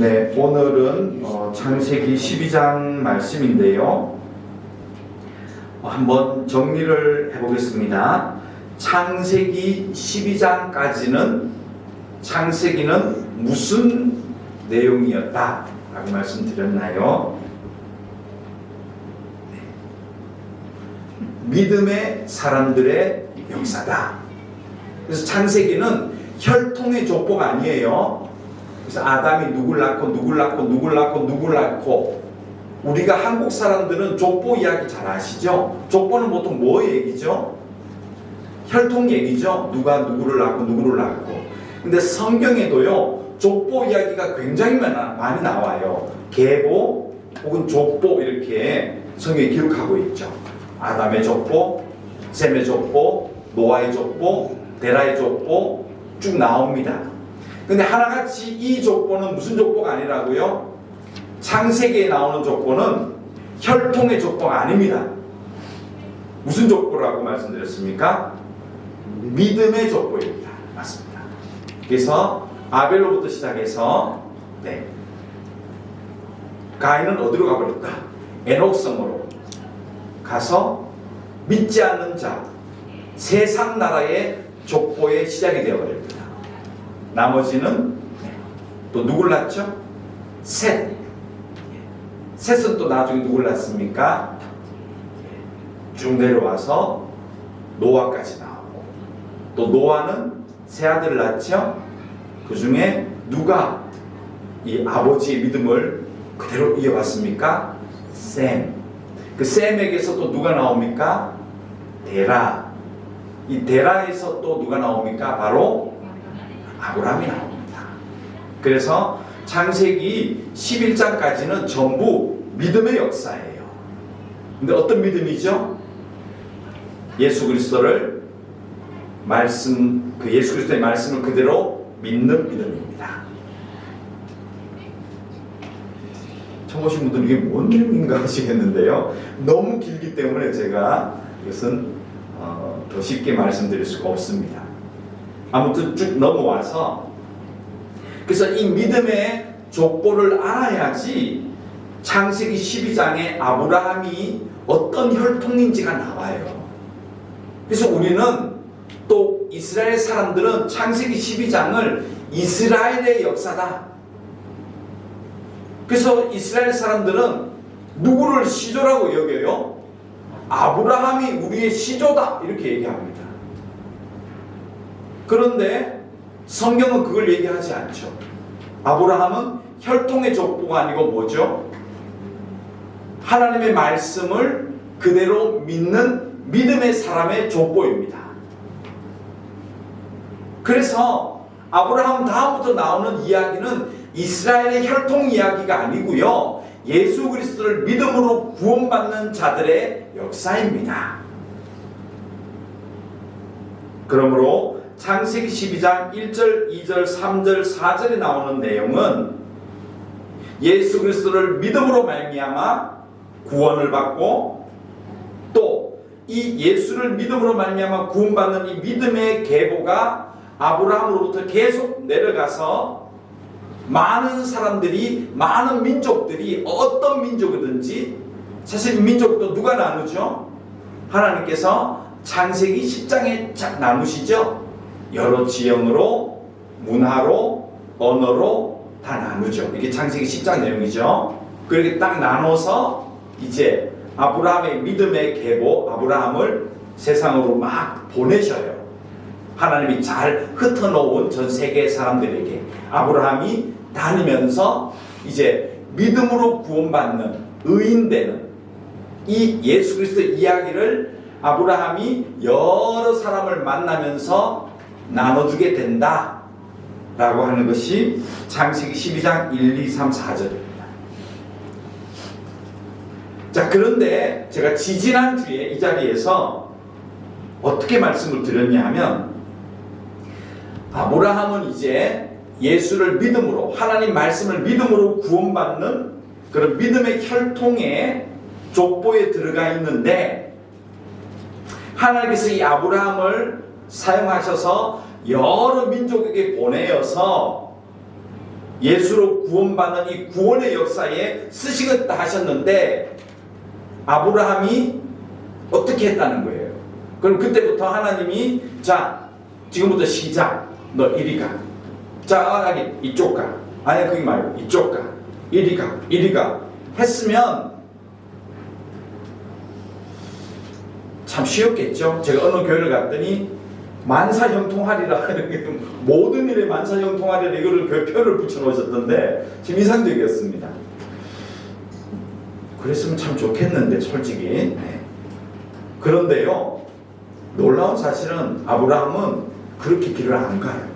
네, 오늘은 창세기 12장 말씀인데요. 한번 정리를 해보겠습니다. 창세기 12장까지는 창세기는 무슨 내용이었다 라고 말씀드렸나요? 믿음의 사람들의 역사다. 그래서 창세기는 혈통의 족보가 아니에요. 그래서 아담이 누굴 낳고 우리가 한국 사람들은 족보 이야기 잘 아시죠? 족보는 보통 뭐 얘기죠? 혈통 얘기죠. 누가 누구를 낳고. 근데 성경에도요 족보 이야기가 굉장히 많이 나와요. 계보 혹은 족보 이렇게 성경에 기록하고 있죠. 아담의 족보, 셈의 족보, 노아의 족보, 데라의 족보 쭉 나옵니다. 근데 하나같이 이 족보는 무슨 족보가 아니라고요? 창세기에 나오는 족보는 혈통의 족보가 아닙니다. 무슨 족보라고 말씀드렸습니까? 믿음의 족보입니다. 맞습니다. 그래서 아벨로부터 시작해서 가인은 어디로 가버렸다? 에녹성으로 가서 믿지 않는 자, 세상 나라의 족보의 시작이 되어버립니다. 나머지는 또 누굴 낳죠? 셋. 셋은 또 나중에 누굴 낳습니까? 쭉 내려와서 노아까지 나오고, 또 노아는 세 아들을 낳죠. 그 중에 누가 이 아버지의 믿음을 그대로 이어갔습니까? 셈. 그 셈에게서 또 누가 나옵니까? 데라. 이 데라에서 또 누가 나옵니까? 바로 아브라함이 나옵니다. 그래서 창세기 11장까지는 전부 믿음의 역사예요. 근데 어떤 믿음이죠? 예수 그리스도를 예수 그리스도의 말씀을 그대로 믿는 믿음입니다. 처음 오신 분들은 이게 뭔 내용인가 하시겠는데요. 너무 길기 때문에 제가 이것은 더 쉽게 말씀드릴 수가 없습니다. 아무튼 쭉 넘어와서, 그래서 이 믿음의 족보를 알아야지 창세기 12장에 아브라함이 어떤 혈통인지가 나와요. 그래서 우리는 또 이스라엘 사람들은 창세기 12장을 이스라엘의 역사다. 그래서 이스라엘 사람들은 누구를 시조라고 여겨요? 아브라함이 우리의 시조다 이렇게 얘기합니다. 그런데 성경은 그걸 얘기하지 않죠. 아브라함은 혈통의 족보가 아니고 뭐죠? 하나님의 말씀을 그대로 믿는 믿음의 사람의 족보입니다. 그래서 아브라함 다음부터 나오는 이야기는 이스라엘의 혈통 이야기가 아니고요, 예수 그리스도를 믿음으로 구원받는 자들의 역사입니다. 그러므로 창세기 12장 1절, 2절, 3절, 4절에 나오는 내용은 예수 그리스도를 믿음으로 말미암아 구원을 받고, 또 이 예수를 믿음으로 말미암아 구원받는 이 믿음의 계보가 아브라함으로부터 계속 내려가서 많은 사람들이, 많은 민족들이, 어떤 민족이든지, 사실 이 민족도 누가 나누죠? 하나님께서 창세기 10장에 쫙 나누시죠? 여러 지형으로, 문화로, 언어로 다 나누죠. 이게 창세기 10장 내용이죠. 그렇게 딱 나눠서 이제 아브라함의 믿음의 계보, 아브라함을 세상으로 막 보내셔요. 하나님이 잘 흩어놓은 전 세계 사람들에게 아브라함이 다니면서 이제 믿음으로 구원받는, 의인되는 이 예수 그리스도 이야기를 아브라함이 여러 사람을 만나면서 나눠주게 된다 라고 하는 것이 창세기 12장 1, 2, 3, 4절입니다. 자, 그런데 제가 지지난주에 이 자리에서 어떻게 말씀을 드렸냐 하면, 아브라함은 이제 예수를 믿음으로, 하나님 말씀을 믿음으로 구원받는 그런 믿음의 혈통의 족보에 들어가 있는데, 하나님께서 이 아브라함을 사용하셔서 여러 민족에게 보내어서 예수로 구원받는 이 구원의 역사에 쓰시겠다 하셨는데 아브라함이 어떻게 했다는 거예요. 그럼 그때부터 하나님이 자 지금부터 시작. 너 이리 가. 자 아니 이쪽 가. 아니 그게 말고 이쪽 가. 이리 가. 이리 가. 했으면 참 쉬웠겠죠. 제가 어느 교회를 갔더니 만사형통하리라 모든 일에 만사형통하리라 이거를 교표를 붙여놓으셨던데 좀 인상적이었습니다. 그랬으면 참 좋겠는데 솔직히. 네. 그런데요 놀라운 사실은 아브라함은 그렇게 길을 안 가요.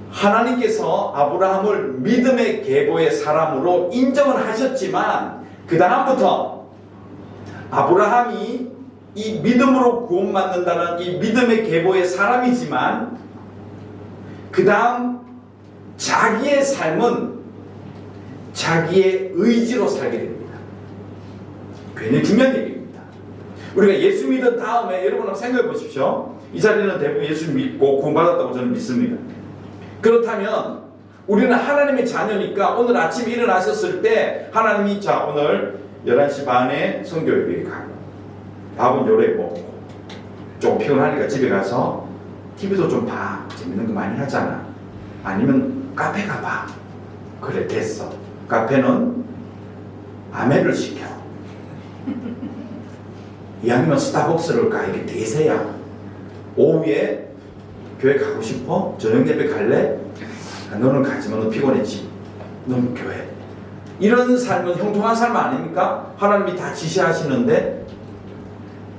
하나님께서 아브라함을 믿음의 계보의 사람으로 인정을 하셨지만 그 다음부터 아브라함이 이 믿음으로 구원받는다는 이 믿음의 계보의 사람이지만 그 다음 자기의 삶은 자기의 의지로 살게 됩니다. 굉장히 중요한 얘기입니다. 우리가 예수 믿은 다음에 여러분 한번 생각해 보십시오. 이 자리는 대부분 예수 믿고 구원받았다고 저는 믿습니다. 그렇다면 우리는 하나님의 자녀니까 오늘 아침에 일어나셨을 때 하나님이 자 오늘 11시 반에 성교회에 가고 밥은 요래 먹고 좀 피곤하니까 집에 가서 TV도 좀 봐. 재밌는 거 많이 하잖아. 아니면 카페 가봐. 그래 됐어. 카페는 아메를 시켜. 이왕이면 스타벅스를 가. 이게 대세야. 오후에 교회 가고 싶어? 저녁 예배 갈래? 너는 가지만 너 피곤했지. 넌 교회. 이런 삶은 형통한 삶 아닙니까? 하나님이 다 지시하시는데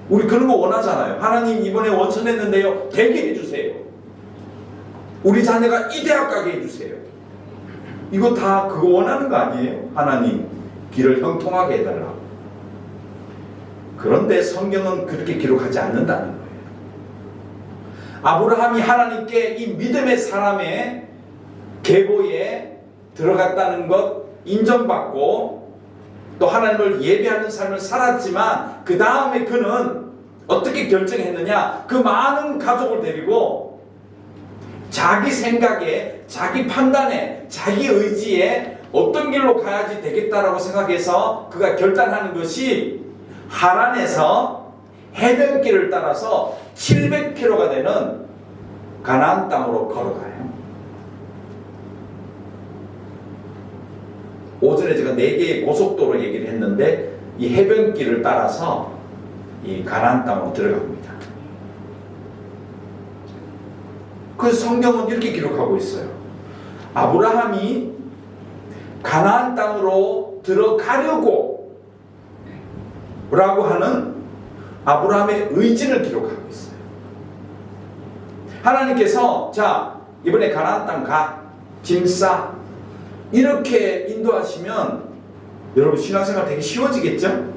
우리 그런 거 원하잖아요. 하나님 이번에 원천했는데요 되게 해주세요. 우리 자녀가 이 대학 가게 해주세요. 이거 다 그거 원하는 거 아니에요? 하나님 길을 형통하게 해달라고. 그런데 성경은 그렇게 기록하지 않는다는 거예요. 아브라함이 하나님께 이 믿음의 사람의 계보에 들어갔다는 것 인정받고 또 하나님을 예배하는 삶을 살았지만 그 다음에 그는 어떻게 결정했느냐? 그 많은 가족을 데리고 자기 생각에 자기 판단에 자기 의지에 어떤 길로 가야지 되겠다라고 생각해서 그가 결단하는 것이 하란에서 해변길을 따라서 700km가 되는 가나안 땅으로 걸어가요. 오전에 제가 4개의 고속도로 얘기를 했는데 이 해변길을 따라서 이 가나안 땅으로 들어갑니다. 그 성경은 이렇게 기록하고 있어요. 아브라함이 가나안 땅으로 들어가려고 라고 하는 아브라함의 의지를 기록하고 있어요. 하나님께서 자 이번에 가나안 땅 가, 짐 싸 이렇게 인도하시면 여러분 신앙생활 되게 쉬워지겠죠?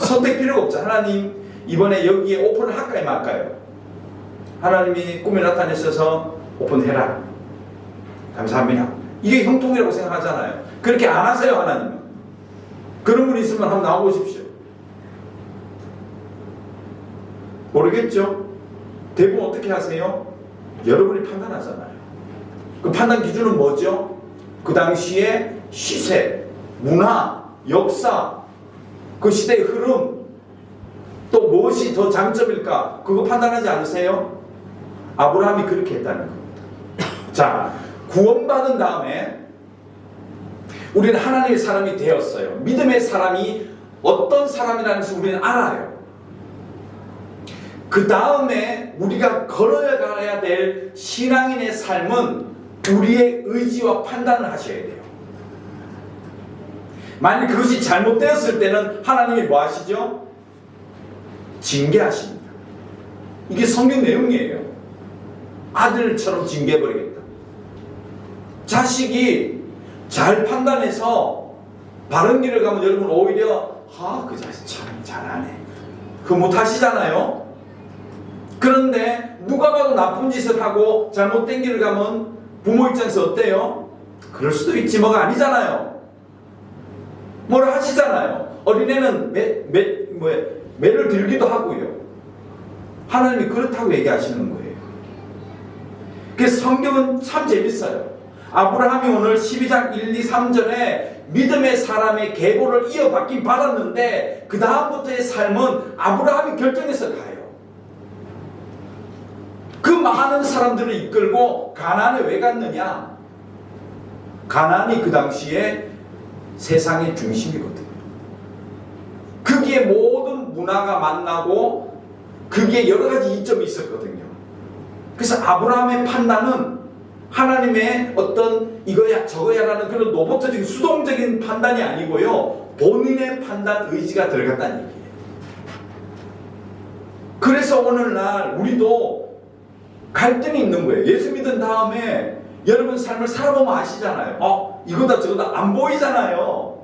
선택 필요가 없죠. 하나님 이번에 여기에 오픈을 할까요 말까요? 하나님이 꿈에 나타내셔서 오픈해라. 감사합니다. 이게 형통이라고 생각하잖아요. 그렇게 안 하세요 하나님은. 그런 분이 있으면 한번 나와보십시오. 모르겠죠? 대부분 어떻게 하세요? 여러분이 판단하잖아요. 그 판단 기준은 뭐죠? 그 당시에 시세, 문화, 역사, 그 시대의 흐름, 또 무엇이 더 장점일까? 그거 판단하지 않으세요? 아브라함이 그렇게 했다는 겁니다. 자, 구원받은 다음에 우리는 하나님의 사람이 되었어요. 믿음의 사람이 어떤 사람이라는 것을 우리는 알아요. 그 다음에 우리가 걸어가야 될 신앙인의 삶은 우리의 의지와 판단을 하셔야 돼요. 만약 그것이 잘못되었을 때는 하나님이 뭐 하시죠? 징계하십니다. 이게 성경 내용이에요. 아들처럼 징계해버리겠다. 자식이 잘 판단해서 바른 길을 가면 여러분 오히려 그 자식 참 잘하네. 그거 못하시잖아요. 그런데 누가 봐도 나쁜 짓을 하고 잘못된 길을 가면 부모 입장에서 어때요? 그럴 수도 있지 뭐가 아니잖아요. 뭐라 하시잖아요. 어린애는 매를 들기도 하고요. 하나님이 그렇다고 얘기하시는 거예요. 그 성경은 참 재밌어요. 아브라함이 오늘 12장 1, 2, 3절에 믿음의 사람의 계보를 이어받긴 받았는데 그 다음부터의 삶은 아브라함이 결정해서 가요. 그 많은 사람들을 이끌고 가나안에 왜 갔느냐? 가나안이 그 당시에 세상의 중심이거든요. 거기에 모든 문화가 만나고 거기에 여러 가지 이점이 있었거든요. 그래서 아브라함의 판단은 하나님의 어떤 이거야 저거야라는 그런 로봇적인 수동적인 판단이 아니고요, 본인의 판단 의지가 들어갔다는 얘기예요. 그래서 오늘날 우리도 갈등이 있는 거예요. 예수 믿은 다음에 여러분 삶을 살아보면 아시잖아요. 이거다 저거다 안 보이잖아요.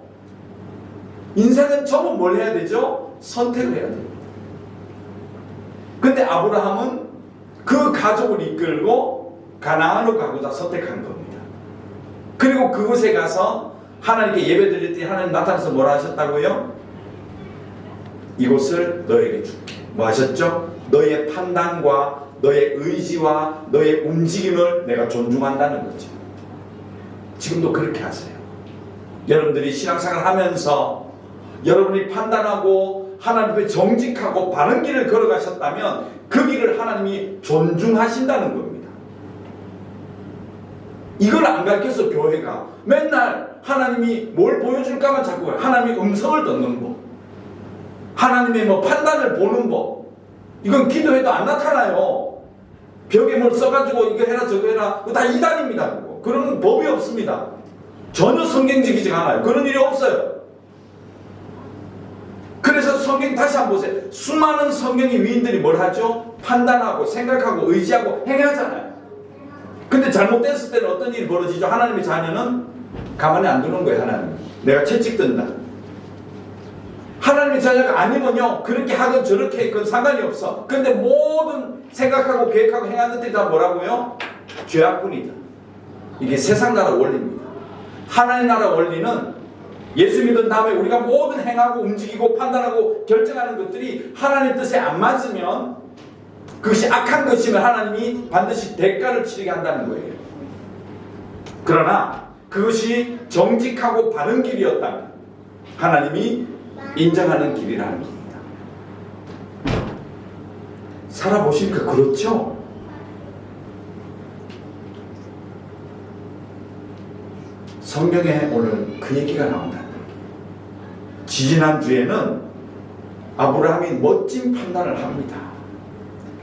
인생은 전부 뭘 해야 되죠? 선택을 해야 됩니다. 근데 아브라함은 그 가족을 이끌고 가나안으로 가고자 선택한 겁니다. 그리고 그곳에 가서 하나님께 예배 드릴 때 하나님 나타나서 뭐라 하셨다고요? 이곳을 너에게 줄게. 뭐 하셨죠? 너의 판단과 너의 의지와 너의 움직임을 내가 존중한다는 거죠. 지금도 그렇게 하세요. 여러분들이 신앙생활 하면서 여러분이 판단하고 하나님께 정직하고 바른 길을 걸어가셨다면 그 길을 하나님이 존중하신다는 겁니다. 이걸 안 가르쳐서 교회가 맨날 하나님이 뭘 보여줄까만 자꾸 하나님의 음성을 듣는 법, 하나님의 뭐 판단을 보는 법, 이건 기도해도 안 나타나요. 벽에 뭘 써가지고 이거 해라 저거 해라, 그거 다 이단입니다. 그거. 그런 법이 없습니다. 전혀 성경적이지가 않아요. 그런 일이 없어요. 그래서 성경 다시 한번 보세요. 수많은 성경의 위인들이 뭘 하죠? 판단하고 생각하고 의지하고 행하잖아요. 근데 잘못됐을 때는 어떤 일이 벌어지죠? 하나님의 자녀는 가만히 안 두는 거예요. 하나님, 내가 채찍든다. 하나님의 자녀가 아니면요, 그렇게 하건 저렇게 했건 상관이 없어. 근데 모든 생각하고 계획하고 행한 것들이 다 뭐라고요? 죄악뿐이다. 이게 세상 나라 원리입니다. 하나님 나라 원리는 예수 믿은 다음에 우리가 모든 행하고 움직이고 판단하고 결정하는 것들이 하나님 뜻에 안 맞으면, 그것이 악한 것이면 하나님이 반드시 대가를 치르게 한다는 거예요. 그러나 그것이 정직하고 바른 길이었다면 하나님이 인정하는 길이라는 겁니다. 살아보시니까 그렇죠? 성경에 오늘 그 얘기가 나온다는 거예요. 지지난주에는 아브라함이 멋진 판단을 합니다.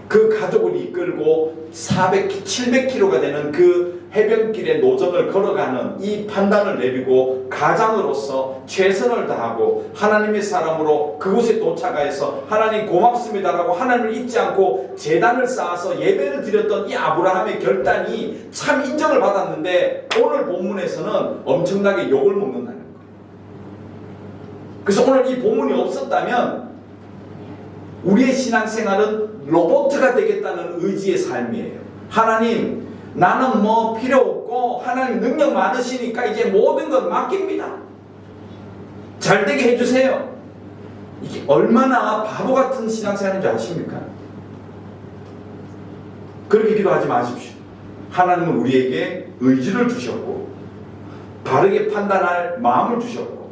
그 가족을 이끌고 700km가 되는 그 해변길의 노정을 걸어가는 이 판단을 내리고 가장으로서 최선을 다하고 하나님의 사람으로 그곳에 도착해서 하나님 고맙습니다라고 하나님을 잊지 않고 제단을 쌓아서 예배를 드렸던 이 아브라함의 결단이 참 인정을 받았는데 오늘 본문에서는 엄청나게 욕을 먹는다는 거예요. 그래서 오늘 이 본문이 없었다면 우리의 신앙생활은 로봇가 되겠다는 의지의 삶이에요. 하나님, 나는 뭐 필요 없고 하나님 능력 많으시니까 이제 모든 것 맡깁니다. 잘 되게 해주세요. 이게 얼마나 바보 같은 신앙생활인지 아십니까? 그렇게 기도하지 마십시오. 하나님은 우리에게 의지를 주셨고 바르게 판단할 마음을 주셨고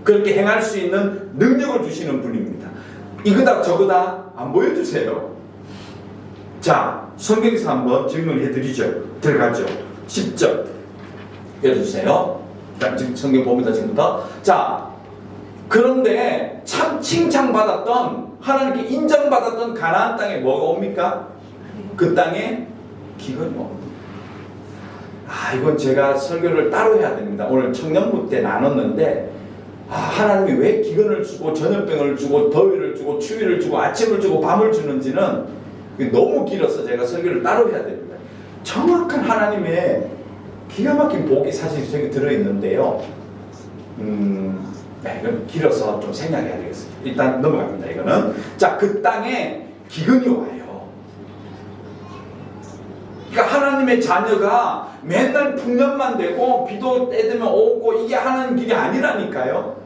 그렇게 행할 수 있는 능력을 주시는 분입니다. 이거다 저거다 안 보여주세요. 자, 성경에서 한번 질문해 드리죠. 들어가죠. 10절 읽어주세요. 자, 지금 성경 봅니다. 지금부터. 자, 그런데 참 칭찬받았던 하나님께 인정받았던 가나안 땅에 뭐가 옵니까? 그 땅에 기근이 옵니다. 이건 제가 설교를 따로 해야 됩니다. 오늘 청년부 때 나눴는데 하나님이 왜 기근을 주고 전염병을 주고 더위를 주고 추위를 주고 아침을 주고 밤을 주는지는 너무 길어서 제가 설교를 따로 해야 됩니다. 정확한 하나님의 기가 막힌 복이 사실 저기 들어있는데요. 이건 길어서 좀 생략해야 되겠습니다. 일단 넘어갑니다. 이거는 자, 그 땅에 기근이 와요. 그러니까 하나님의 자녀가 맨날 풍년만 되고 비도 때 되면 오고 이게 하나님 길이 아니라니까요.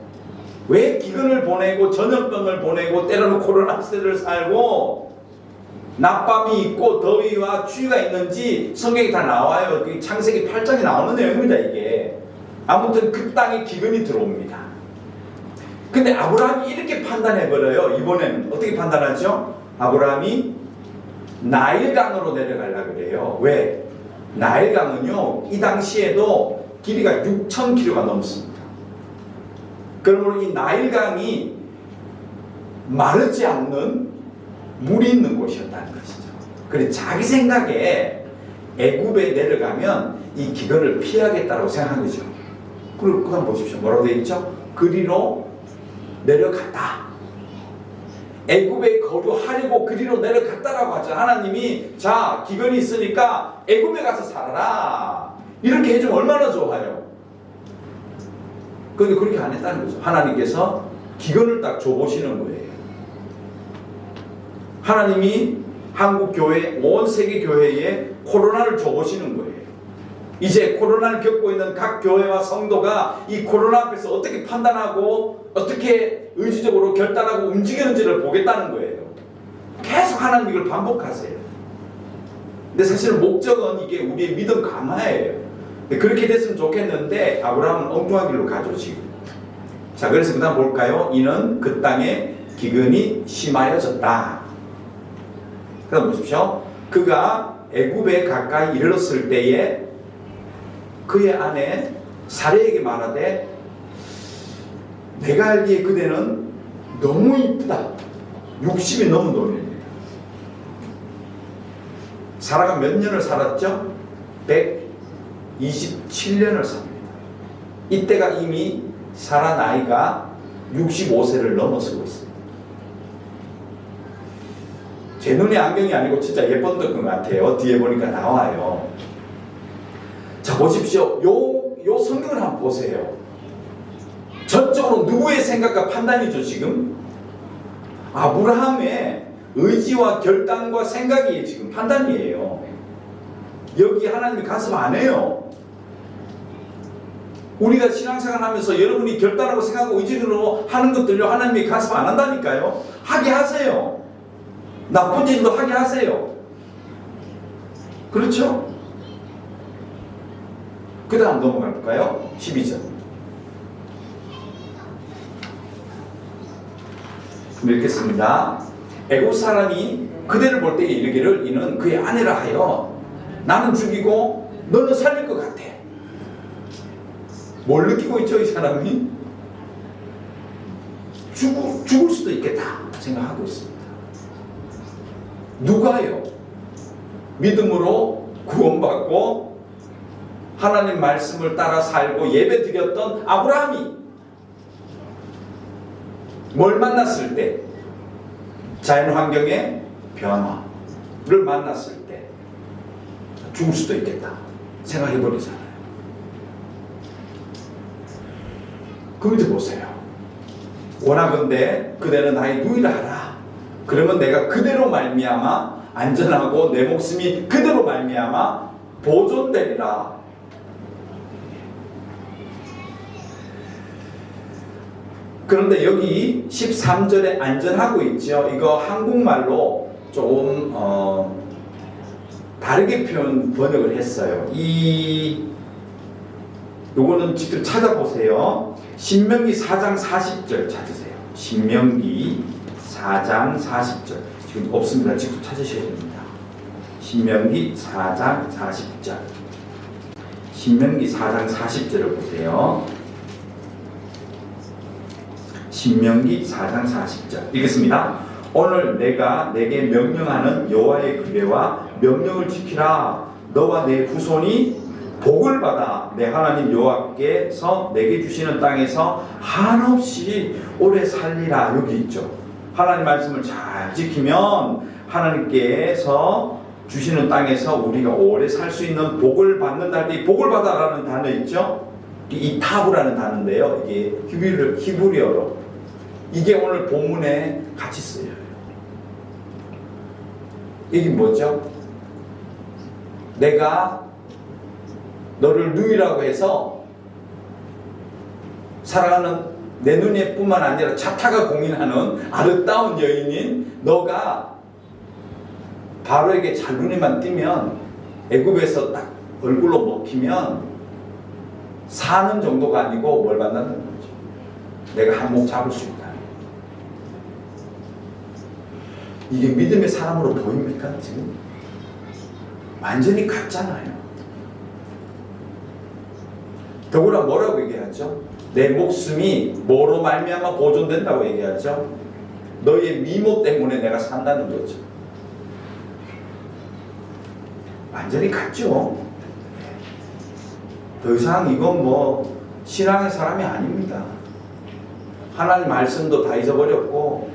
왜 기근을 보내고 전염병을 보내고 때로는 코로나 시대를 살고 낮밤이 있고 더위와 추위가 있는지 성경이 다 나와요. 그 창세기 8장에 나오는 내용입니다. 이게 아무튼 그 땅에 기근이 들어옵니다. 근데 아브라함이 이렇게 판단해버려요. 이번에는 어떻게 판단하죠? 아브라함이 나일강으로 내려가려고 그래요. 왜? 나일강은요 이 당시에도 길이가 6,000km가 넘습니다. 그러므로 이 나일강이 마르지 않는 물이 있는 곳이었다는 것이죠. 그래서 자기 생각에 애굽에 내려가면 이 기근을 피하겠다고 생각한 거죠. 그리고 그거 한번 보십시오. 뭐라고 되어 있죠? 그리로 내려갔다. 애굽에 거류하려고 그리로 내려갔다라고 하죠. 하나님이 자 기근이 있으니까 애굽에 가서 살아라 이렇게 해주면 얼마나 좋아요. 그런데 그렇게 안 했다는 거죠. 하나님께서 기근을 딱 줘보시는 거예요. 하나님이 한국 교회, 온 세계 교회에 코로나를 줘보시는 거예요. 이제 코로나를 겪고 있는 각 교회와 성도가 이 코로나 앞에서 어떻게 판단하고 어떻게 의지적으로 결단하고 움직이는지를 보겠다는 거예요. 계속 하나님 이걸 반복하세요. 근데 사실 목적은 이게 우리의 믿음 강화예요. 그렇게 됐으면 좋겠는데 아브라함은 엉뚱한 길로 가죠 지금. 자, 그래서 그 다음 볼까요? 이는 그 땅에 기근이 심하여졌다. 그 다음 보십시오. 그가 애굽에 가까이 이르렀을 때에 그의 아내 사레에게 말하되 내가 알기에 그대는 너무 이쁘다. 60이 넘은 노인입니다. 사라가 몇 년을 살았죠? 127년을 삽니다. 이때가 이미 사라 나이가 65세를 넘어서고 있습니다. 제 눈에 안경이 아니고 진짜 예뻤던 것 같아요. 뒤에 보니까 나와요. 자, 보십시오. 요 성경을 한번 보세요. 전적으로 누구의 생각과 판단이죠, 지금? 아브라함의 의지와 결단과 생각이 지금 판단이에요. 여기 하나님이 간섭 안 해요. 우리가 신앙생활 하면서 여러분이 결단하고 생각하고 의지로 하는 것들요, 하나님이 간섭 안 한다니까요. 하게 하세요. 나쁜 일도 하게 하세요. 그렇죠? 그 다음 넘어가 볼까요? 12절. 읽겠습니다. 애굽 사람이 그대를 볼 때에 이르기를 이는 그의 아내라 하여 나는 죽이고 너는 살릴 것 같아. 뭘 느끼고 있죠, 이 사람이? 죽을 수도 있겠다 생각하고 있습니다. 누가요? 믿음으로 구원받고 하나님 말씀을 따라 살고 예배 드렸던 아브라함이 뭘 만났을 때? 자연 환경의 변화를 만났을 때 죽을 수도 있겠다 생각해 버리잖아요. 그 밑에 보세요. 원하건대 그대는 나의 누이라 하라. 그러면 내가 그대로 말미암아 안전하고 내 목숨이 그대로 말미암아 보존되리라. 그런데 여기 13절에 안전하고 있죠. 이거 한국말로 조금 다르게 번역을 했어요. 요거는 직접 찾아보세요. 신명기 4장 40절 찾으세요. 신명기 4장 40절. 지금 없습니다. 직접 찾으셔야 됩니다. 신명기 4장 40절. 신명기 4장 40절을 보세요. 신명기 4장 40절 읽겠습니다. 오늘 내가 내게 명령하는 여호와의 규례와 명령을 지키라. 너와 내 후손이 복을 받아 내 하나님 여호와께서 내게 주시는 땅에서 한없이 오래 살리라. 여기 있죠. 하나님 말씀을 잘 지키면 하나님께서 주시는 땅에서 우리가 오래 살 수 있는 복을 받는다 할 때 복을 받아라는 단어 있죠. 이 타브라는 단어인데요. 이게 히브리어로 이게 오늘 본문에 같이 쓰여요. 이게 뭐죠? 내가 너를 누이라고 해서 사랑하는 내 눈에 뿐만 아니라 자타가 공인하는 아름다운 여인인 너가 바로에게 잔눈이만 띄면 애굽에서 딱 얼굴로 먹히면 사는 정도가 아니고 뭘 받는다는 거죠. 내가 한몫 잡을 수 있다. 이게 믿음의 사람으로 보입니까? 지금 완전히 같잖아요. 더구나 뭐라고 얘기하죠? 내 목숨이 뭐로 말미암아 보존된다고 얘기하죠? 너의 미모 때문에 내가 산다는 거죠. 완전히 같죠? 더 이상 이건 뭐 신앙의 사람이 아닙니다. 하나님 말씀도 다 잊어버렸고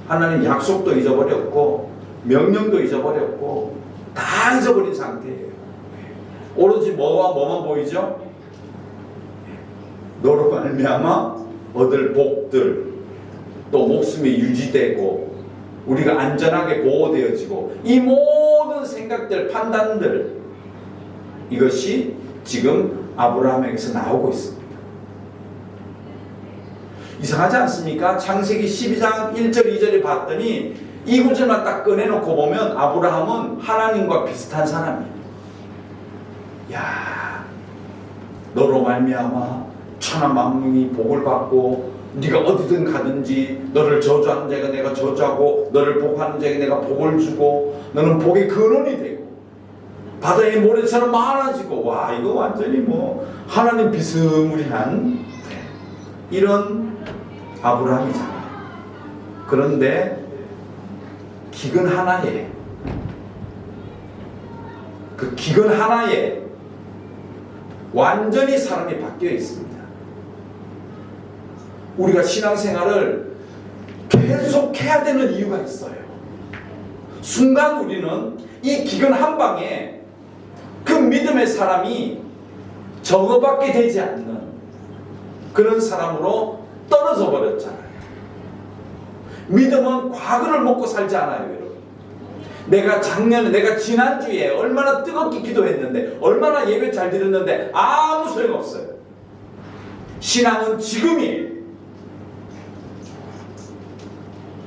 하나님 약속도 잊어버렸고 명령도 잊어버렸고 다 잊어버린 상태예요. 오로지 뭐만 보이죠? 너로 말미암아 얻을 복들, 또 목숨이 유지되고 우리가 안전하게 보호되어지고 이 모든 생각들, 판단들, 이것이 지금 아브라함에게서 나오고 있습니다. 이상하지 않습니까? 창세기 12장 1절 2절에 봤더니 이 구절만 딱 꺼내놓고 보면 아브라함은 하나님과 비슷한 사람이에요. 야, 너로 말미암아 천하 만민이 복을 받고 네가 어디든 가든지 너를 저주하는 자가 내가 저주하고 너를 복하는 자에게 내가 복을 주고 너는 복의 근원이 되고 바다의 모래처럼 많아지고, 와, 이거 완전히 뭐 하나님 비스무리한 이런 아브라함이잖아요. 그런데 기근 하나에, 그 기근 하나에 완전히 사람이 바뀌어 있습니다. 우리가 신앙생활을 계속 해야 되는 이유가 있어요. 순간 우리는 이 기근 한 방에 그 믿음의 사람이 저거밖에 되지 않는 그런 사람으로 떨어져 버렸잖아요. 믿음은 과거를 먹고 살지 않아요, 여러분. 내가 작년에, 내가 지난주에 얼마나 뜨겁게 기도했는데, 얼마나 예배 잘 드렸는데 아무 소용없어요. 신앙은 지금이에요.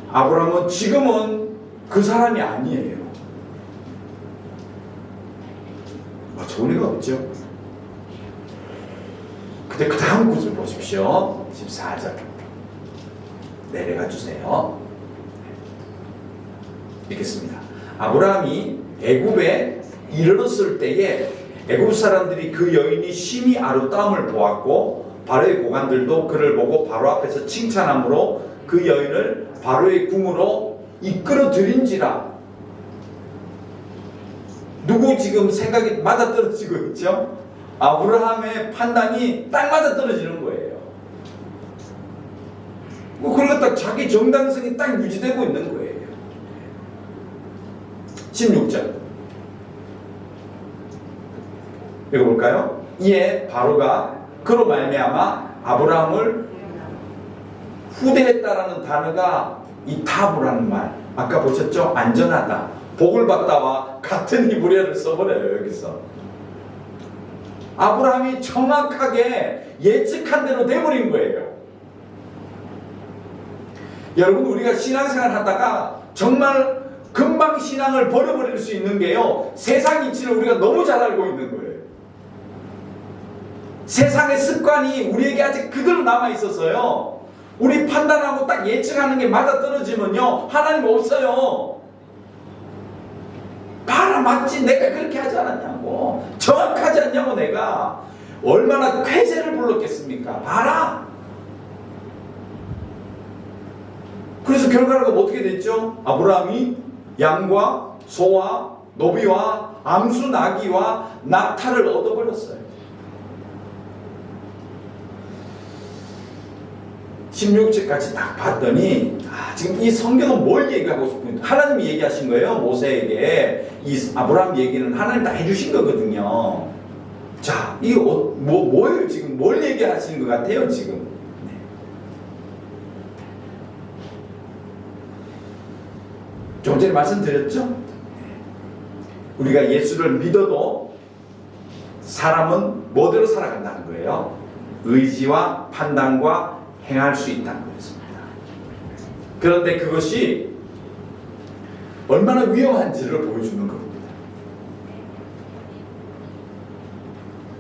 아브라함은 지금은 그 사람이 아니에요. 좋은 리가 없죠. 근데 그 다음 구절 보십시오. 14절 내려가 주세요. 읽겠습니다. 아브라함이 애굽에 이르렀을 때에 애굽 사람들이 그 여인이 심히 아름다움을 보았고 바로의 고관들도 그를 보고 바로 앞에서 칭찬함으로 그 여인을 바로의 궁으로 이끌어 들인지라. 누구 지금 생각이 맞아떨어지고 있죠? 아브라함의 판단이 딱 맞아떨어지는 거예요. 그리고 딱 자기 정당성이 딱 유지되고 있는 거예요. 16절 읽어볼까요? 이에 바로가 그로 말미암아 아브라함을 후대했다라는 단어가 이 타브라는 말, 아까 보셨죠? 안전하다, 복을 받다와 같은 히브리어를 써버려요. 여기서 아브라함이 정확하게 예측한 대로 돼버린 거예요. 여러분, 우리가 신앙생활 하다가 정말 금방 신앙을 버려버릴 수 있는 게요, 세상 이치를 우리가 너무 잘 알고 있는 거예요. 세상의 습관이 우리에게 아직 그대로 남아있어서요, 우리 판단하고 딱 예측하는 게 맞아떨어지면요 하나님 없어요. 봐라, 맞지? 내가 그렇게 하지 않았냐고, 정확하지 않냐고, 내가 얼마나 쾌재를 불렀겠습니까? 봐라. 그래서 결과가 어떻게 됐죠? 아브라함이 양과 소와 노비와 암수 나귀와 낙타를 얻어버렸어요. 16절까지 딱 봤더니, 지금 이 성경은 뭘 얘기하고 싶은지, 하나님이 얘기하신 거예요. 모세에게 이 아브라함 얘기는 하나님 다 해주신 거거든요. 자, 이거 뭐예요? 지금 뭘 얘기하시는 것 같아요? 지금 네. 좀 전에 말씀드렸죠? 우리가 예수를 믿어도 사람은 뭐대로 살아간다는 거예요? 의지와 판단과 행할 수 있다는 것입니다. 그런데 그것이 얼마나 위험한지를 보여주는 겁니다.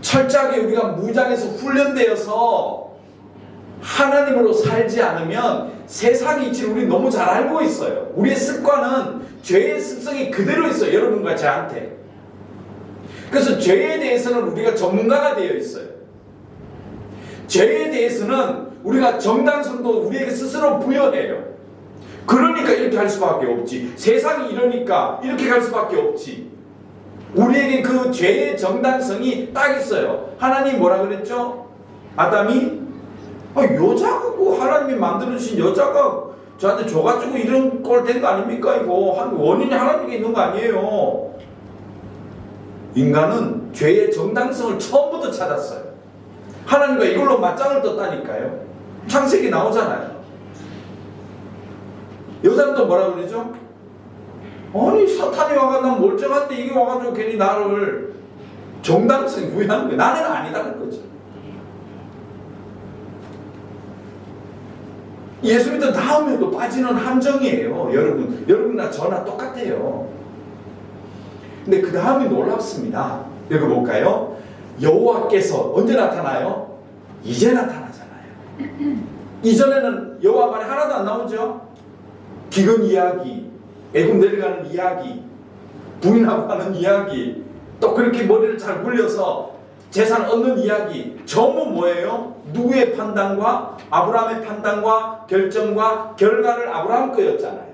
철저하게 우리가 무장에서 훈련되어서 하나님으로 살지 않으면 세상의 이치를 우리 너무 잘 알고 있어요. 우리의 습관은 죄의 습성이 그대로 있어요. 여러분과 저한테. 그래서 죄에 대해서는 우리가 전문가가 되어 있어요. 죄에 대해서는 우리가 정당성도 우리에게 스스로 부여해요. 그러니까 이렇게 할 수밖에 없지. 세상이 이러니까 이렇게 갈 수밖에 없지. 우리에게 그 죄의 정당성이 딱 있어요. 하나님 뭐라 그랬죠? 아담이 여자가 하나님이 만들어주신 여자가 저한테 줘가지고 이런 꼴 된 거 아닙니까? 이거 원인이 하나님께 있는 거 아니에요. 인간은 죄의 정당성을 처음부터 찾았어요. 하나님과 이걸로 맞짱을 떴다니까요. 창세기 나오잖아요. 여자는 또 뭐라 그러죠? 아니 사탄이 와가지고 난 멀쩡한데 이게 와가지고 괜히 나를 정당성이 부여하는 거예요. 나는 아니다는 거죠. 예수 믿은 다음에도 빠지는 함정이에요. 여러분이나 저나 똑같아요. 근데 그 다음이 놀랍습니다. 읽어볼까요? 여호와께서 언제 나타나요? 이제 나타나잖아요. 이전에는 여호와 말이 하나도 안 나오죠. 기근 이야기, 애굽 내려가는 이야기, 부인하고 하는 이야기, 또 그렇게 머리를 잘 굴려서 재산 얻는 이야기, 전부 뭐예요? 누구의 판단과 아브라함의 판단과 결정과 결과를 아브라함 거였잖아요.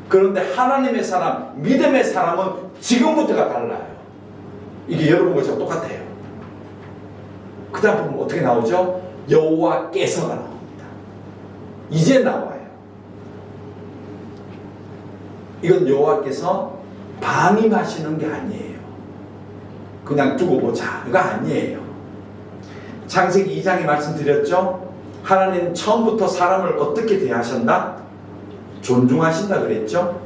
그런데 하나님의 사람, 믿음의 사람은 지금부터가 달라요. 이게 여러분과 저랑 똑같아요. 그 다음 보면 어떻게 나오죠? 여호와께서가 나옵니다. 이제 나와요. 이건 여호와께서 방임하시는 게 아니에요. 그냥 두고 보자 이거 아니에요. 창세기 2장에 말씀드렸죠. 하나님 처음부터 사람을 어떻게 대하신다? 존중하신다 그랬죠.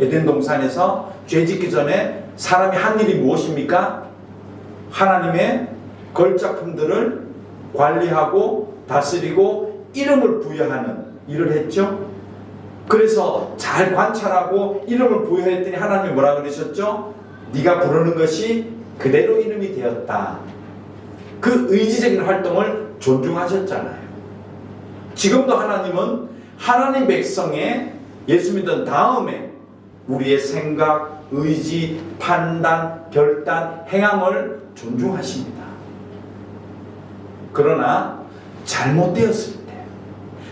에덴 동산에서 죄 짓기 전에 사람이 한 일이 무엇입니까? 하나님의 걸작품들을 관리하고 다스리고 이름을 부여하는 일을 했죠. 그래서 잘 관찰하고 이름을 부여했더니 하나님이 뭐라 그러셨죠? 네가 부르는 것이 그대로 이름이 되었다. 그 의지적인 활동을 존중하셨잖아요. 지금도 하나님은 하나님 백성의 예수 믿은 다음에 우리의 생각, 의지, 판단, 결단, 행함을 존중하십니다. 그러나 잘못되었을 때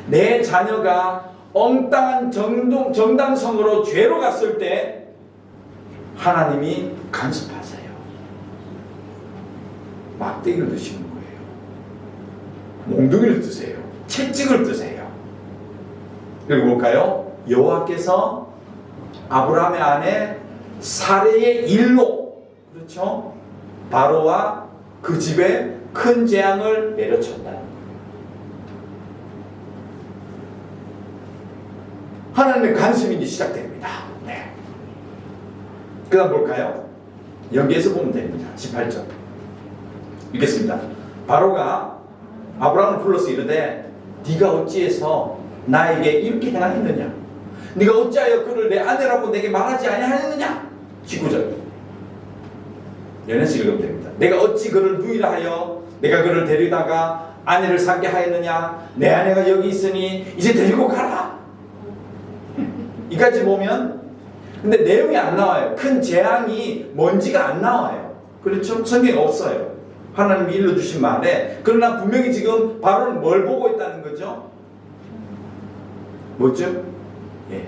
내 자녀가 엉뚱한 정당성으로 죄로 갔을 때 하나님이 간섭하세요. 막대기를 드시는 거예요. 몽둥이를 드세요. 채찍을 드세요. 그리고 볼까요? 여호와께서 아브라함의 아내 사레의 일로, 그렇죠? 바로와 그 집에 큰 재앙을 내려쳤다. 하나님의 간섭이 이제 시작됩니다. 네. 그 다음 볼까요? 여기에서 보면 됩니다. 18절 읽겠습니다. 바로가 아브라함을 불러서 이르되 네가 어찌해서 나에게 이렇게 행하였느냐? 네가 어찌하여 그를 내 아내라고 내게 말하지 아니하였느냐? 19절 연해서 읽으면 됩니다. 내가 어찌 그를 누이라 하여 내가 그를 데리다가 아내를 삼게 하였느냐? 내 아내가 여기 있으니 이제 데리고 가라. 이까지 보면 근데 내용이 안 나와요. 큰 재앙이 뭔지가 안 나와요. 그렇죠? 성경에 없어요. 하나님이 일러주신 말에. 그러나 분명히 지금 바로는 뭘 보고 있다는 거죠? 뭐죠? 예.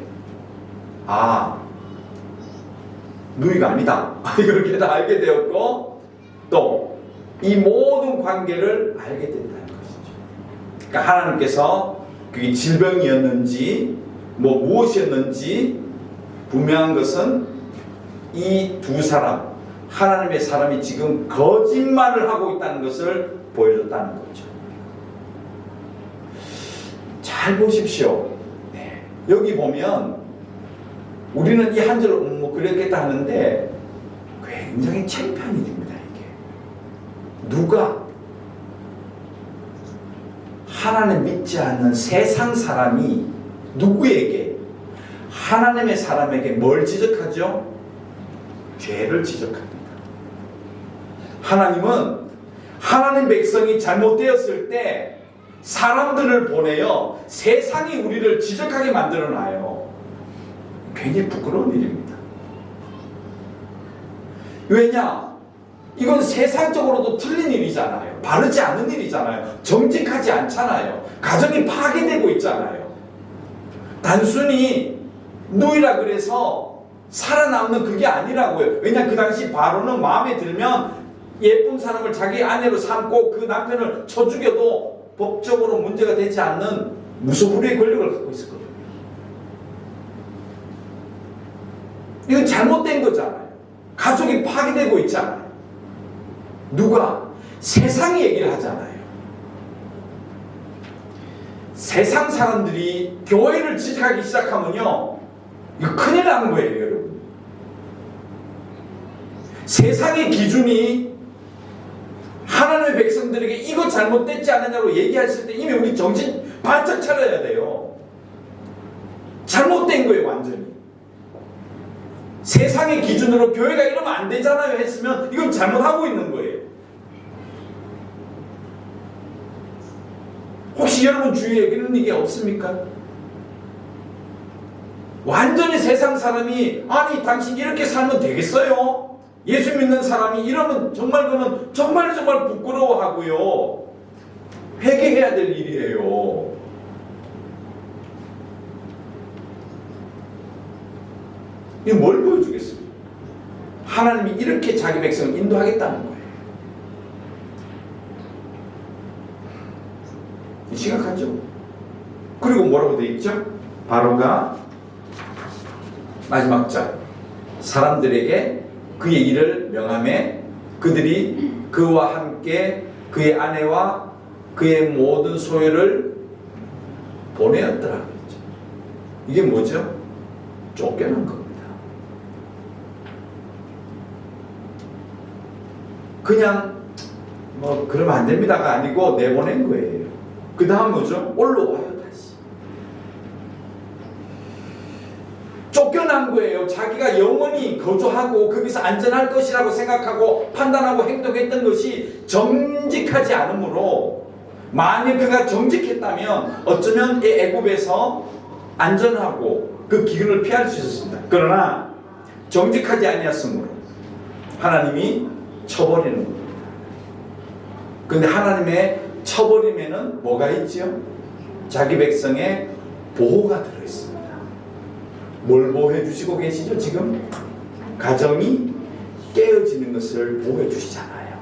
누이가 아니다. 이렇게 다 알게 되었고 또 이 모든 관계를 알게 된다는 것이죠. 그러니까 하나님께서 그게 질병이었는지 무엇이었는지 분명한 것은 이 두 사람, 하나님의 사람이 지금 거짓말을 하고 있다는 것을 보여줬다는 거죠. 잘 보십시오. 네. 여기 보면 우리는 이 한 절을 그랬겠다 하는데 굉장히 창피함이 됩니다. 이게 누가 하나님 믿지 않는 세상 사람이 누구에게 하나님의 사람에게 뭘 지적하죠? 죄를 지적합니다. 하나님은 하나님 백성이 잘못되었을 때 사람들을 보내어 세상이 우리를 지적하게 만들어놔요. 굉장히 부끄러운 일입니다. 왜냐? 이건 세상적으로도 틀린 일이잖아요. 바르지 않은 일이잖아요. 정직하지 않잖아요. 가정이 파괴되고 있잖아요. 단순히 누이라 그래서 살아남는 그게 아니라고요. 왜냐? 그 당시 바로는 마음에 들면 예쁜 사람을 자기 아내로 삼고 그 남편을 쳐 죽여도 법적으로 문제가 되지 않는 무소불위의 권력을 갖고 있었거든요. 이건 잘못된 거잖아요. 가족이 파괴되고 있잖아요. 누가? 세상이 얘기를 하잖아요. 세상 사람들이 교회를 지적하기 시작하면요, 이거 큰일 나는 거예요, 여러분. 세상의 기준이 하나님의 백성들에게 이거 잘못됐지 않느냐고 얘기했을 때 이미 우리 정신 바짝 차려야 돼요. 잘못된 거예요, 완전히. 세상의 기준으로 교회가 이러면 안 되잖아요 했으면 이건 잘못하고 있는 거예요. 혹시 여러분 주위에 그런 일이 없습니까? 완전히 세상 사람이 아니 당신 이렇게 살면 되겠어요? 예수 믿는 사람이 이러면 정말 그는 정말 부끄러워하고요. 회개해야 될 일이에요. 이거 뭘 보여주겠습니까? 하나님이 이렇게 자기 백성을 인도하겠다는 거예요. 심각하죠? 그리고 뭐라고 되어 있죠? 바로가 마지막 절 사람들에게 그의 일을 명하매 그들이 그와 함께 그의 아내와 그의 모든 소유를 보내었더라. 이게 뭐죠? 쫓겨난 겁니다. 그냥 뭐 그러면 안 됩니다가 아니고 내보낸 거예요. 그 다음 뭐죠? 올라와요 다시. 쫓겨난 거예요. 자기가 영원히 거주하고 거기서 안전할 것이라고 생각하고 판단하고 행동했던 것이 정직하지 않으므로 만약 그가 정직했다면 어쩌면 이 애굽에서 안전하고 그 기근을 피할 수 있었습니다. 그러나 정직하지 아니었으므로 하나님이 쳐버리는 겁니다. 근데 하나님의 쳐버리면은 뭐가 있죠? 자기 백성의 보호가 들어있습니다. 뭘 보호해 주시고 계시죠? 지금 가정이 깨어지는 것을 보호해 주시잖아요.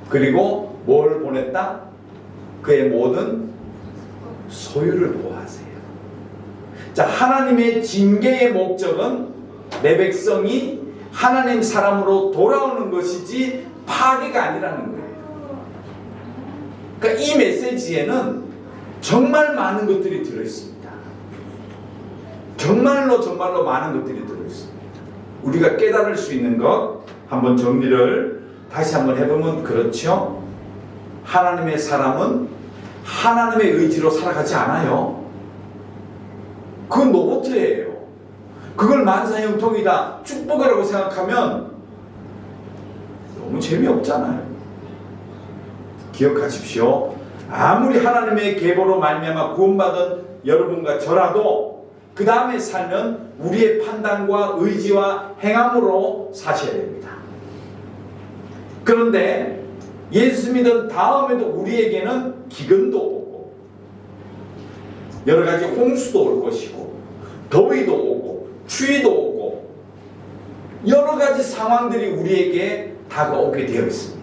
그리고 뭘 보냈다? 그의 모든 소유를 보호하세요. 자, 하나님의 징계의 목적은 내 백성이 하나님 사람으로 돌아오는 것이지 파괴가 아니라는 거예요. 그러니까 이 메시지에는 정말 많은 것들이 들어있습니다. 정말로 많은 것들이 들어있습니다. 우리가 깨달을 수 있는 것 한번 정리를 다시 한번 해보면 그렇죠. 하나님의 사람은 하나님의 의지로 살아가지 않아요. 그건 로봇이에요. 그걸 만사형통이다 축복이라고 생각하면 너무 재미없잖아요. 기억하십시오. 아무리 하나님의 계보로 말미암아 구원받은 여러분과 저라도 그 다음에 살면 우리의 판단과 의지와 행함으로 사셔야 됩니다. 그런데 예수 믿은 다음에도 우리에게는 기근도 오고 여러 가지 홍수도 올 것이고 더위도 오고 추위도 오고 여러 가지 상황들이 우리에게 다가오게 되어 있습니다.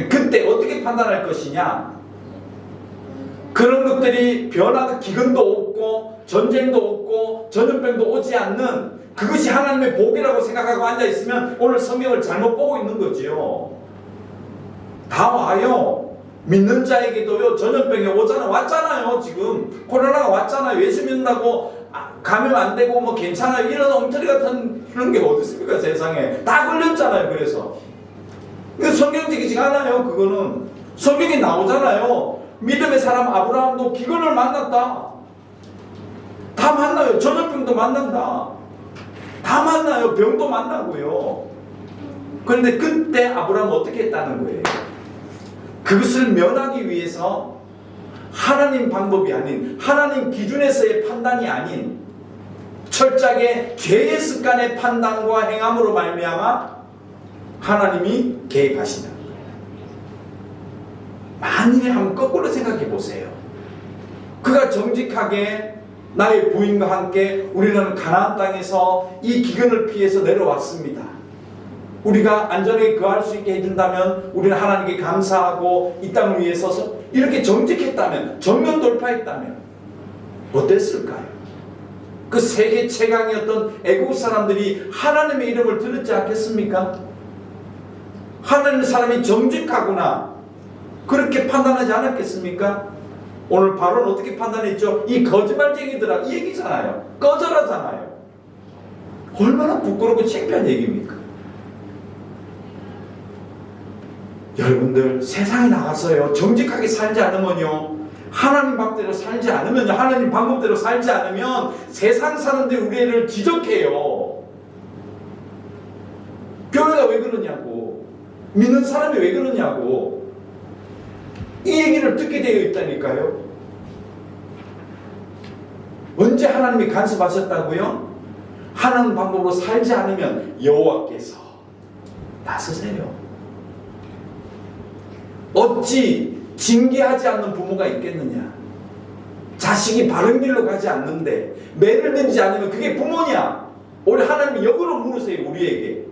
그때 어떻게 판단할 것이냐? 그런 것들이 변화가 기근도 없고 전쟁도 없고 전염병도 오지 않는 그것이 하나님의 복이라고 생각하고 앉아있으면 오늘 성경을 잘못 보고 있는 거지요. 다 와요. 믿는 자에게도요. 전염병이 왔잖아요. 지금 코로나가 왔잖아요. 예수 믿는다고 감염 안 되고 뭐 괜찮아요. 이런 엉터리 같은 그런 게 어디 있습니까? 세상에 다 걸렸잖아요. 그래서 성경적이지 않아요. 그거는 성경에 나오잖아요. 믿음의 사람 아브라함도 기근을 만났다. 다 만나요. 전염병도 만난다. 다 만나요. 병도 만나고요. 그런데 그때 아브라함은 어떻게 했다는 거예요? 그것을 면하기 위해서 하나님 방법이 아닌, 하나님 기준에서의 판단이 아닌 철저하게 죄의 습관의 판단과 행함으로 말미암아 하나님이 개입하신다. 만일에 한번 거꾸로 생각해 보세요. 그가 정직하게 나의 부인과 함께 우리는 가나안 땅에서 이 기근을 피해서 내려왔습니다. 우리가 안전하게 거할 수 있게 해준다면 우리는 하나님께 감사하고 이 땅을 위해 서서 이렇게 정직했다면, 정면 돌파했다면 어땠을까요? 그 세계 최강이었던 애국 사람들이 하나님의 이름을 들었지 않겠습니까? 하나님 사람이 정직하구나 그렇게 판단하지 않았겠습니까? 오늘 바로는 어떻게 판단했죠? 이 거짓말쟁이들아 이 얘기잖아요. 꺼져라잖아요. 얼마나 부끄럽고 창피한 얘기입니까? 여러분들 세상에 나가서요 정직하게 살지 않으면요, 하나님 방법대로 살지 않으면요, 하나님 방법대로 살지 않으면 세상 사람들이 우리를 지적해요. 교회가 왜 그러냐고, 믿는 사람이 왜 그러냐고, 이 얘기를 듣게 되어 있다니까요. 언제 하나님이 간섭하셨다고요? 하나님 방법으로 살지 않으면 여호와께서 나서세요. 어찌 징계하지 않는 부모가 있겠느냐? 자식이 바른 길로 가지 않는데 매를 들지 않으면 그게 부모냐? 우리 하나님이 역으로 물으세요. 우리에게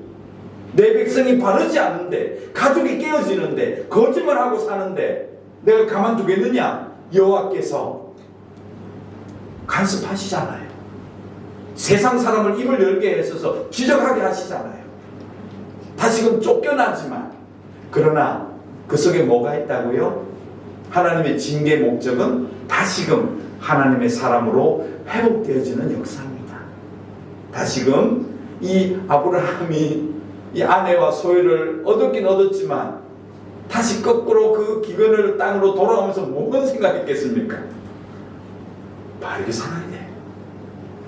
내 백성이 바르지 않는데, 가족이 깨어지는데, 거짓말하고 사는데 내가 가만두겠느냐? 여호와께서 간섭하시잖아요. 세상 사람을 입을 열게 해서 지적하게 하시잖아요. 다시금 쫓겨나지만, 그러나 그 속에 뭐가 있다고요? 하나님의 징계 목적은 다시금 하나님의 사람으로 회복되어지는 역사입니다. 다시금 이 아브라함이 이 아내와 소유를 얻었긴 얻었지만 다시 거꾸로 그 기근을 땅으로 돌아오면서 뭔 생각했겠습니까? 바르게 살아야 돼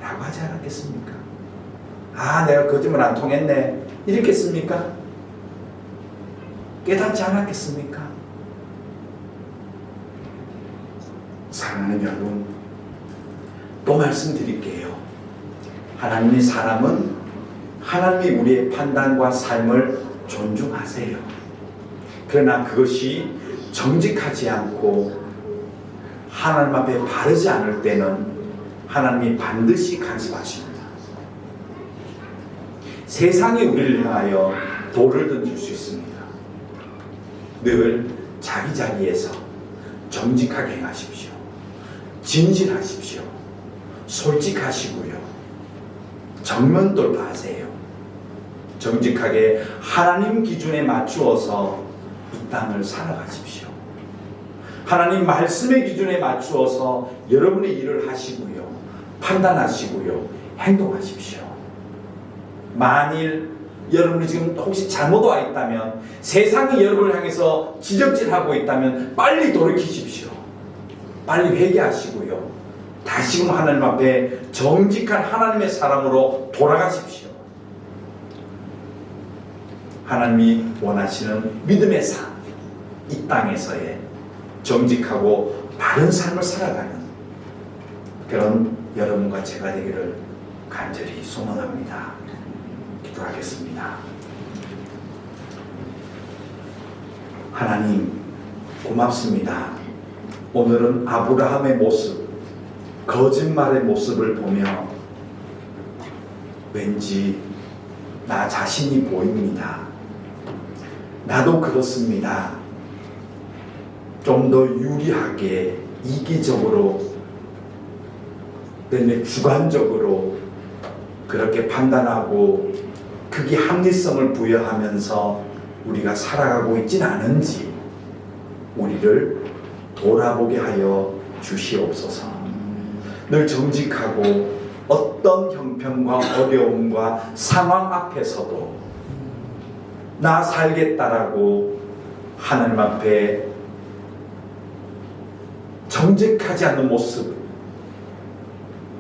라고 하지 않았겠습니까? 아, 내가 거짓말 안 통했네 이랬겠습니까? 깨닫지 않았겠습니까? 사랑하는 여러분, 또 말씀드릴게요. 하나님의 사람은 하나님이 우리의 판단과 삶을 존중하세요. 그러나 그것이 정직하지 않고 하나님 앞에 바르지 않을 때는 하나님이 반드시 간섭하십니다. 세상이 우리를 향하여 돌을 던질 수 있습니다. 늘 자기 자리에서 정직하게 행하십시오. 진실하십시오. 솔직하시고요. 정면 돌파하세요. 정직하게 하나님 기준에 맞추어서 이 땅을 살아가십시오. 하나님 말씀의 기준에 맞추어서 여러분의 일을 하시고요, 판단하시고요, 행동하십시오. 만일 여러분이 지금 혹시 잘못 와 있다면, 세상이 여러분을 향해서 지적질하고 있다면 빨리 돌이키십시오. 빨리 회개하시고요, 다시금 하나님 앞에 정직한 하나님의 사람으로 돌아가십시오. 하나님이 원하시는 믿음의 삶, 이 땅에서의 정직하고 바른 삶을 살아가는 그런 여러분과 제가 되기를 간절히 소원합니다. 기도하겠습니다. 하나님 고맙습니다. 오늘은 아브라함의 모습, 거짓말의 모습을 보며 왠지 나 자신이 보입니다. 나도 그렇습니다. 좀 더 유리하게, 이기적으로, 때문에 주관적으로 그렇게 판단하고 그게 합리성을 부여하면서 우리가 살아가고 있진 않은지 우리를 돌아보게 하여 주시옵소서. 늘 정직하고 어떤 형편과 어려움과 상황 앞에서도 나 살겠다라고 하나님 앞에 정직하지 않는 모습,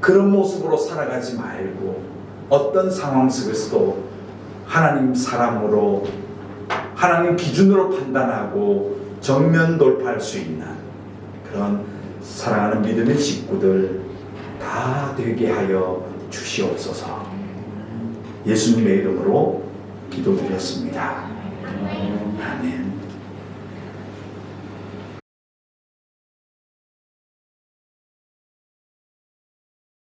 그런 모습으로 살아가지 말고 어떤 상황 속에서도 하나님 사람으로 하나님 기준으로 판단하고 정면 돌파할 수 있는 그런 사랑하는 믿음의 식구들 다 되게 하여 주시옵소서. 예수님의 이름으로 기도드렸습니다. 아멘.